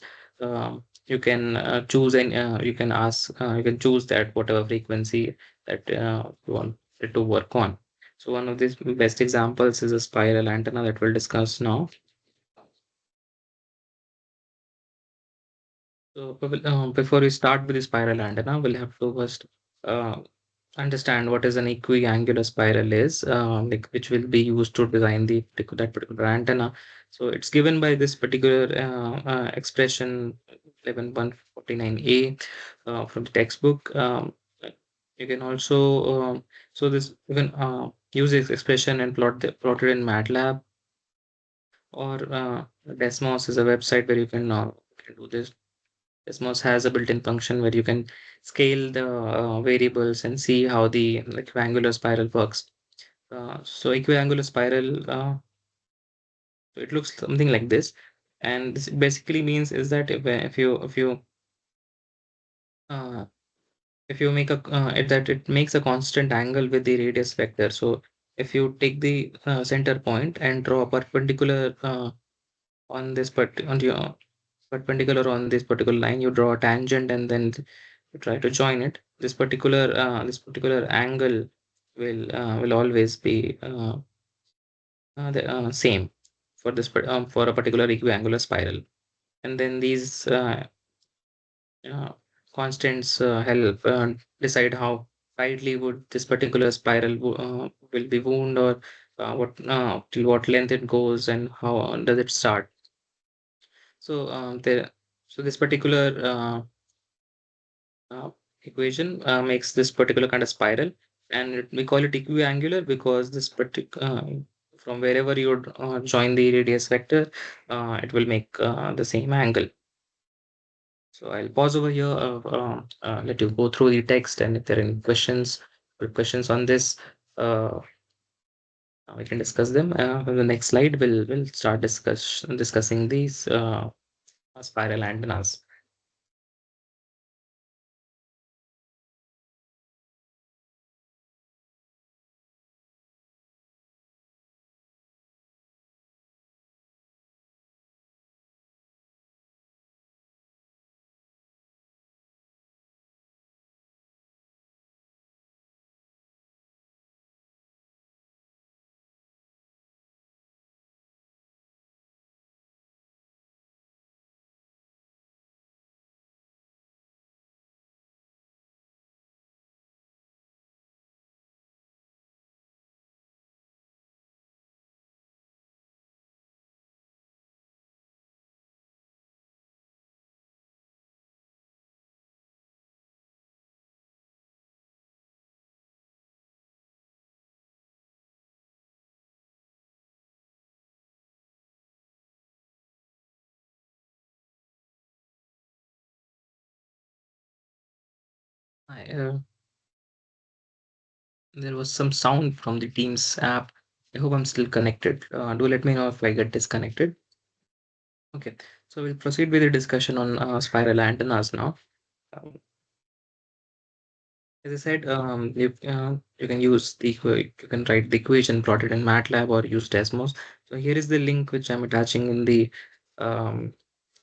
you can choose and you can choose that whatever frequency that you want it to work on. So one of these best examples is a spiral antenna that we'll discuss now. So before we start with the spiral antenna, we'll have to first uh, understand what is an equiangular spiral is, like which will be used to design that particular antenna. So it's given by this particular expression 11149A from the textbook. You can also so this you can use this expression and plot it in MATLAB, or Desmos is a website where you can do this. Desmos has a built-in function where you can scale the variables and see how the like, equiangular spiral works. So equiangular spiral, it looks something like this, and this basically means is that uh, if you make it makes a constant angle with the radius vector. So if you take the center point and draw a perpendicular on this on your perpendicular on this particular line, you draw a tangent and then you try to join it. This particular angle will always be the same for for a particular equiangular spiral. And then these uh, constants help decide how tightly would this particular spiral will be wound, or what till what length it goes and how does it start. So this particular uh, equation makes this particular kind of spiral, and we call it equiangular because this particular from wherever you join the radius vector, it will make the same angle. So I'll pause over here, let you go through the text, and if there are any questions on this, uh, we can discuss them. On the next slide, we'll start discussing these spiral antennas. There was some sound from the Teams app. I hope I'm still connected. Do let me know if I get disconnected. Okay, so we'll proceed with the discussion on spiral antennas now. Um, as I said, you can use you can write the equation plotted in MATLAB or use Desmos. So here is the link which I'm attaching in um,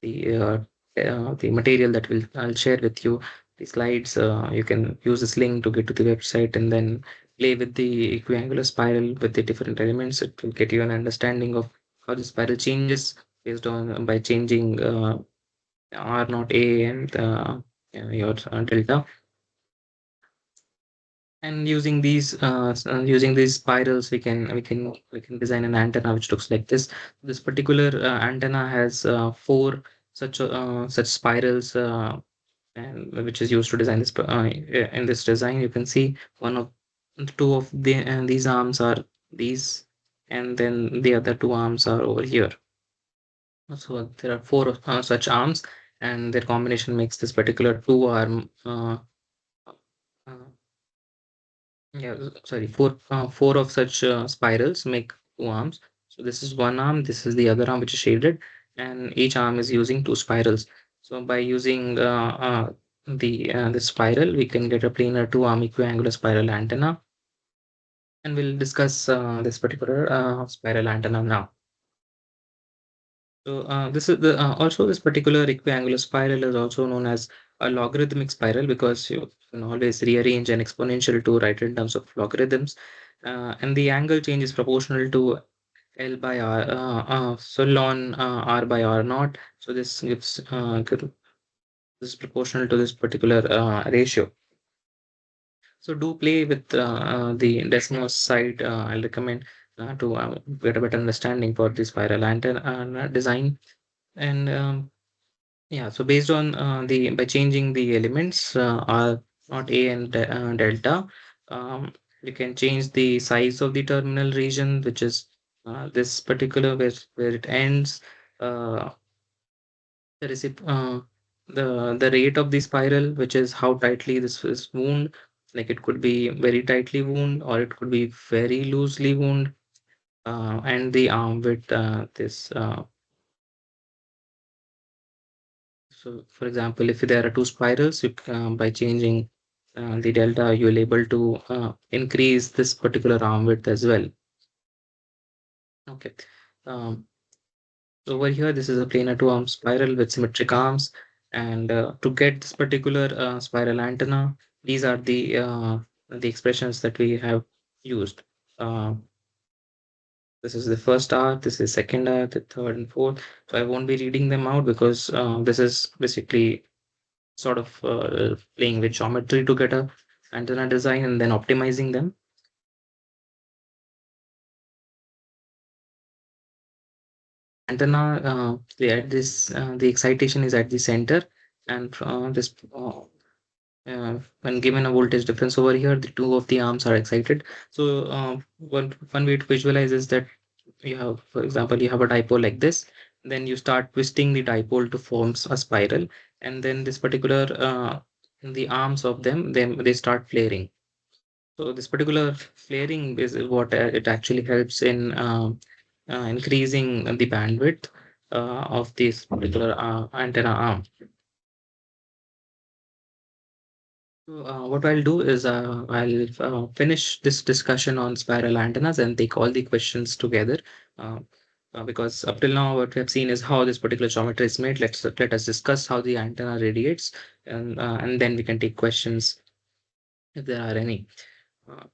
the material that I'll share with you. The slides. You can use this link to get to the website and then play with the equiangular spiral with the different elements. It will get you an understanding of how the spiral changes based on by changing R naught A and your delta. And using these spirals, we can design an antenna which looks like this. This particular antenna has four such spirals, and which is used to design this. In this design, you can see two of these arms are these, and then the other two arms are over here. So there are four such arms, and their combination makes this particular two arm. Uh, Yeah, sorry, four of such spirals make two arms. So this is one arm, this is the other arm which is shaded, and each arm is using two spirals. So by using the spiral, we can get a planar two-arm equiangular spiral antenna, and we'll discuss this particular spiral antenna now. So this is the also this particular equiangular spiral is also known as a logarithmic spiral because you can always rearrange an exponential to write in terms of logarithms, and the angle change is proportional to L by R, so ln R by R naught. So this gives this is proportional to this particular ratio. So do play with the Desmos site. I'll recommend to get a better understanding for the spiral antenna design. And yeah, so based on the by changing the elements R not A and delta, you can change the size of the terminal region, which is this particular where it ends. Uh, there is the rate of the spiral, which is how tightly this is wound. Like it could be very tightly wound, or it could be very loosely wound. And the arm with this. So, for example, if there are two spirals, by changing the delta, you'll able to increase this particular arm width as well. Okay. Um, Over here, this is a planar two-arm spiral with symmetric arms. And to get this particular spiral antenna, these are the expressions that we have used. Uh, this is the first R, this is second R, the third and fourth. So I won't be reading them out because this is basically sort of playing with geometry to get a antenna design and then optimizing them. Antenna, the excitation is at the center, and this when given a voltage difference over here, the two of the arms are excited. So one way to visualize is that you have, for example, you have a dipole like this, then you start twisting the dipole to form a spiral, and then this particular the arms of them, then they start flaring. So this particular flaring is what it actually helps in increasing the bandwidth of this particular antenna arm. So, what I'll do is I'll finish this discussion on spiral antennas and take all the questions together. Uh, because up till now, what we have seen is how this particular geometry is made. Let us discuss how the antenna radiates, and then we can take questions if there are any. Uh,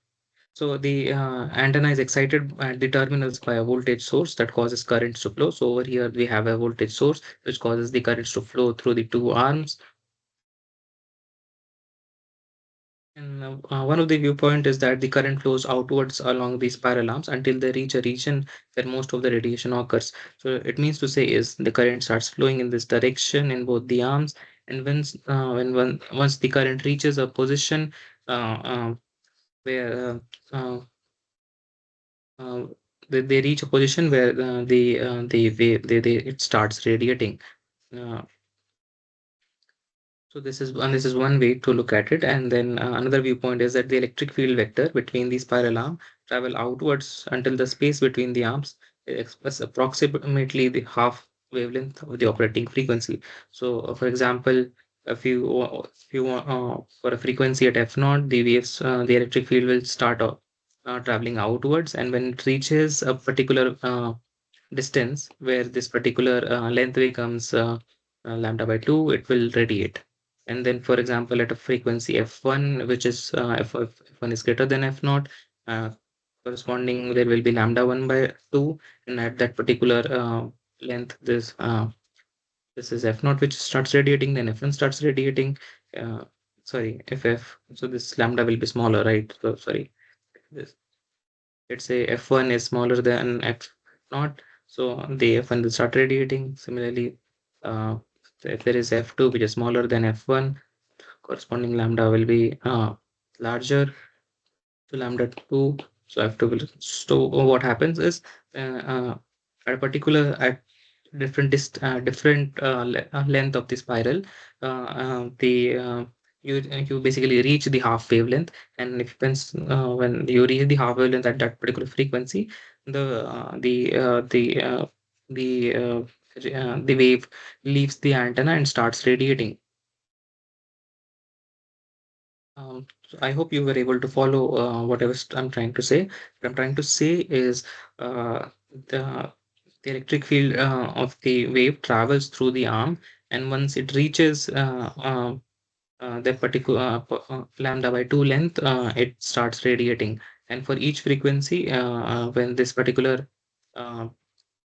So the antenna is excited at the terminals by a voltage source that causes currents to flow. So over here we have a voltage source which causes the currents to flow through the two arms. And one of the viewpoint is that the current flows outwards along the spiral arms until they reach a region where most of the radiation occurs. So it means to say is the current starts flowing in this direction in both the arms, and once the current reaches a position uh, uh, where uh, they reach a position where it starts radiating. Uh, so this is one way to look at it, and then another viewpoint is that the electric field vector between the spiral arm travel outwards until the space between the arms express approximately the half wavelength of the operating frequency. So, for example, if you want for a frequency at f naught, the waves the electric field will start traveling outwards, and when it reaches a particular distance where this particular length becomes lambda by 2, it will radiate. And then, for example, at a frequency f1, which is f1 is greater than f naught, uh, corresponding there will be lambda 1 by 2, and at that particular length, this is f naught which starts radiating, then f1 starts radiating. Uh, sorry, ff. So this lambda will be smaller, right? So sorry, this, let's say f1 is smaller than f naught, so the f1 will start radiating. Similarly, uh, if there is f2 which is smaller than f1, corresponding lambda will be larger to lambda 2. So f2 will. So what happens is at a particular at different length of the spiral, the you basically reach the half wavelength, and if when you reach the half wavelength at that particular frequency, the uh, the uh, the uh, the uh, the wave leaves the antenna and starts radiating. So I hope you were able to follow whatever I'm trying to say. What I'm trying to say is uh, the the electric field of the wave travels through the arm, and once it reaches that particular lambda by 2 length, it starts radiating. And for each frequency, when this particular uh,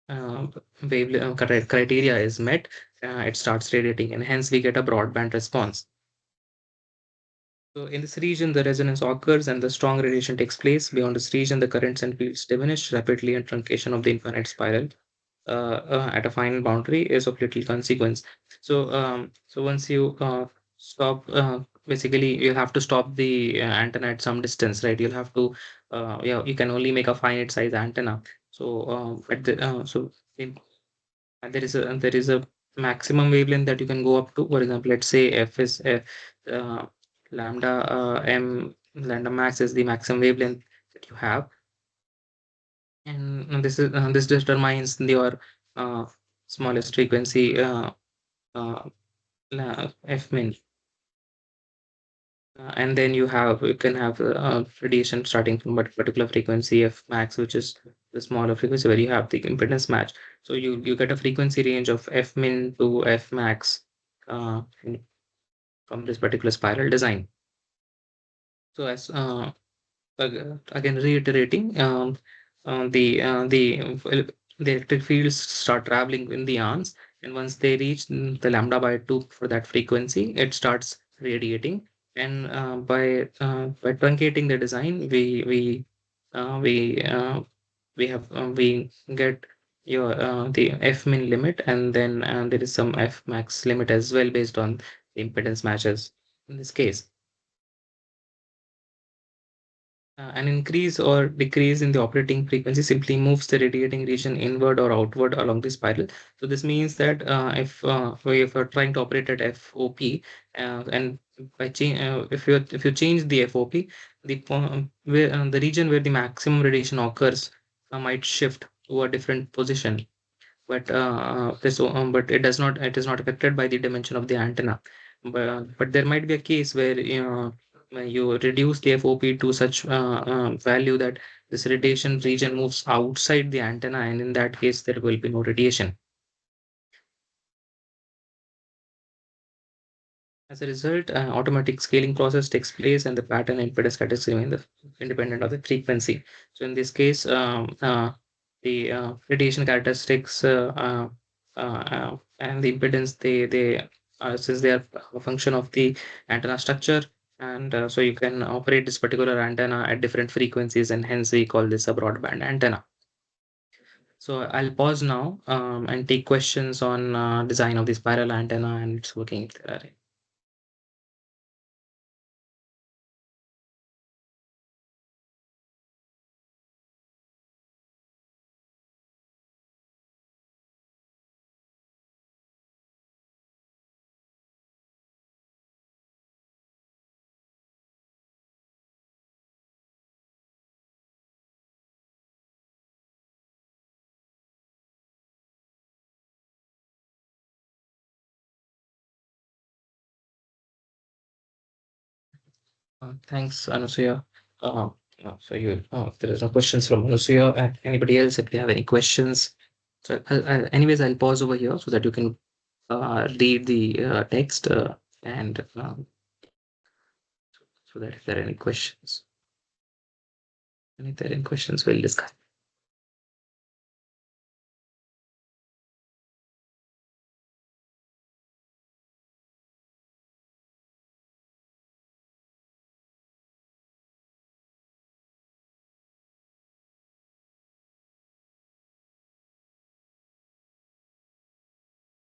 uh, criteria is met, it starts radiating, and hence we get a broadband response. So in this region, the resonance occurs and the strong radiation takes place. Beyond this region, the currents and fields diminish rapidly, and truncation of the infinite spiral at a final boundary is of little consequence. So once you stop, basically you'll have to stop the antenna at some distance, right? You'll have to, yeah, you can only make a finite size antenna. So in, and there is a maximum wavelength that you can go up to. For example, let's say f is uh, lambda lambda max is the maximum wavelength that you have, and this determines your uh, smallest frequency uh, f min, and then you can have radiation starting from a particular frequency f max, which is the smaller frequency where you have the impedance match. So you get a frequency range of f min to f max from this particular spiral design. So as again reiterating, well, the electric fields start traveling in the arms, and once they reach the lambda by 2 for that frequency, it starts radiating. And by truncating the design, uh, we uh, we get your the f min limit, and then there is some f max limit as well based on the impedance matches in this case. An increase or decrease in the operating frequency simply moves the radiating region inward or outward along the spiral. So this means that if you're trying to operate at FOP, and by change if you change the FOP, the region where the maximum radiation occurs might shift to a different position, but it is not affected by the dimension of the antenna. But there might be a case where when you reduce the FOP to such value that this radiation region moves outside the antenna, and in that case there will be no radiation. As a result, automatic scaling process takes place, and the pattern and impedance characteristics remain independent of the frequency. So in this case, the radiation characteristics and the impedance, they since they are a function of the antenna structure, and so you can operate this particular antenna at different frequencies, and hence we call this a broadband antenna. So I'll pause now and take questions on design of the spiral antenna and its working if there are any. Thanks, Anusuya. Uh, if there is no questions from Anusuya and anybody else, if you have any questions, so anyways, I'll pause over here so that you can read the text and so that if there are any questions, and if there are any questions, we'll discuss.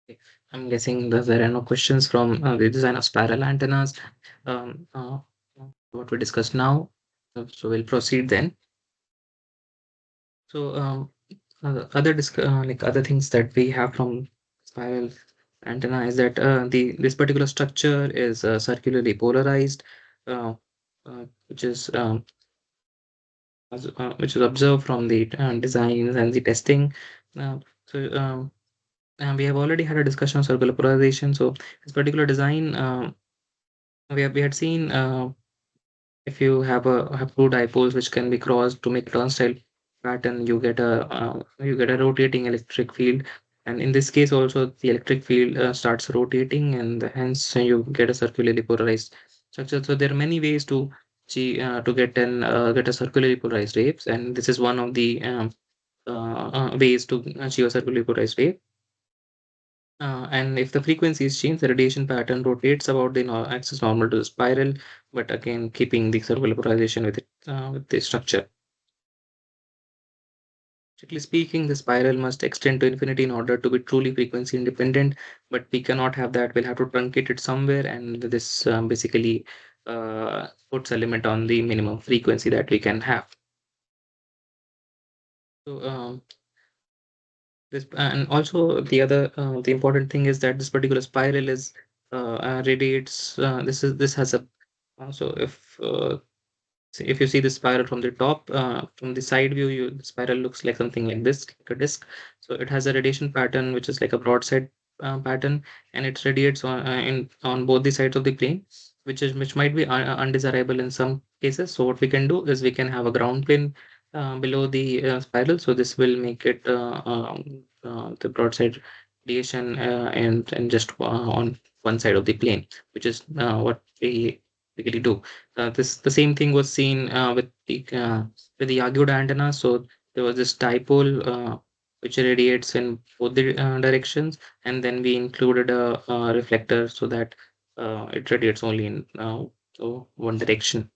Okay. I'm guessing that there are no questions from the design of spiral antennas. Um, uh, what we discussed now, so we'll proceed then. So like other things that we have from spiral antenna is that the this particular structure is circularly polarized, uh, which is which is observed from the designs and the testing. Uh, and we have already had a discussion on circular polarization. So this particular design, we had seen if you have two dipoles which can be crossed to make turnstile pattern, you get a rotating electric field, and in this case also the electric field starts rotating, and hence you get a circularly polarized structure. So there are many ways to get a circularly polarized waves, and this is one of the ways to achieve a circularly polarized wave. And if the frequency is changed, the radiation pattern rotates about the axis normal to the spiral, but again keeping the circular polarization with the structure. Strictly speaking, the spiral must extend to infinity in order to be truly frequency independent, but we cannot have that. We'll have to truncate it somewhere, and this basically puts a limit on the minimum frequency that we can have. So this and also the important thing is that this particular spiral is radiates. This has a so if you see the spiral from the top, from the side view, the spiral looks like something like this, like a disc. So it has a radiation pattern, which is like a broadside pattern, and it radiates on both the sides of the plane, which might be undesirable in some cases. So what we can do is we can have a ground plane below the spiral. So this will make it the broadside radiation and just on one side of the plane, which is what we typically do. This the same thing was seen with the argued antenna. So there was this dipole which radiates in both the directions, and then we included a reflector so that it radiates only in so one direction.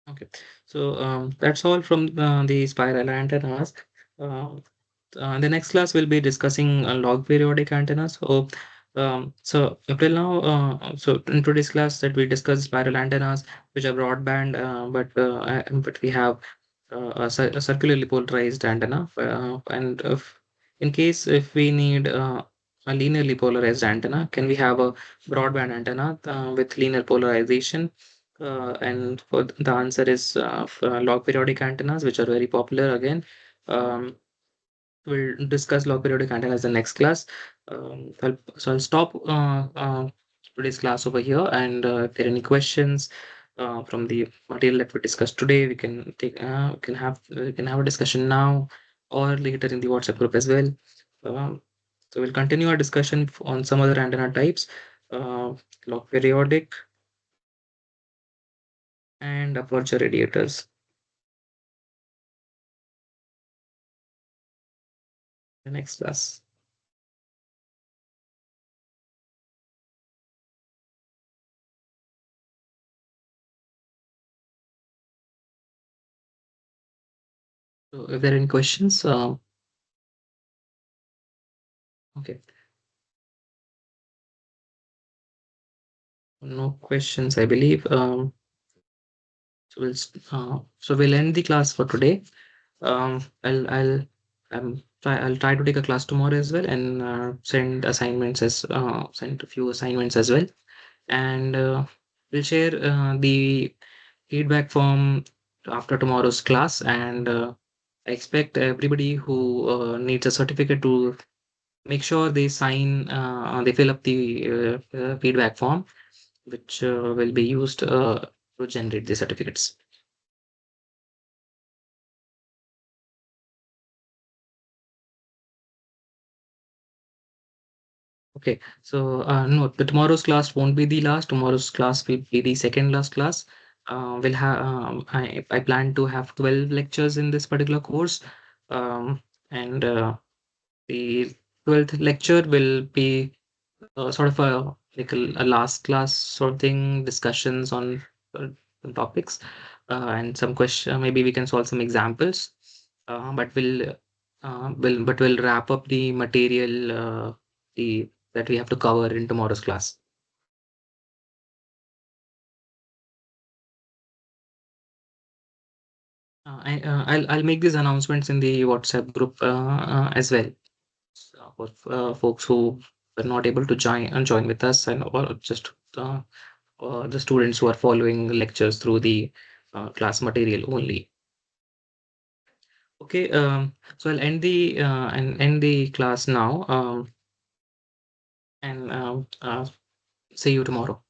Okay, so that's all from the spiral antennas. Uh, the next class will be discussing log periodic antennas. So up till now, so in today's class that we discussed spiral antennas, which are broadband, but we have a circularly polarized antenna. And if in case if we need a linearly polarized antenna, can we have a broadband antenna with linear polarization? And for the answer is for log periodic antennas, which are very popular again. Um, we'll discuss log periodic antennas in the next class. I'll stop today's class over here. And if there are any questions from the material that we discussed today, we can have a discussion now or later in the WhatsApp group as well. Um, so we'll continue our discussion on some other antenna types, uh, log periodic and aperture radiators. The next class. So if there are any questions, okay, no questions, I believe. So we'll end the class for today. I'll try to take a class tomorrow as well, and send a few assignments as well, and we'll share the feedback form after tomorrow's class. And I expect everybody who needs a certificate to make sure they fill up the feedback form, which will be used to generate the certificates. Okay, so no, the tomorrow's class won't be the last. Tomorrow's class will be the second last class. I plan to have 12 lectures in this particular course. And the 12th lecture will be sort of a last class sort of thing, discussions on topics, and some question. Maybe we can solve some examples. But we'll wrap up the material the that we have to cover in tomorrow's class. I'll make these announcements in the WhatsApp group as well. For folks who were not able to join with us, and or just the students who are following lectures through the class material only. Okay, so I'll end the class now, and see you tomorrow.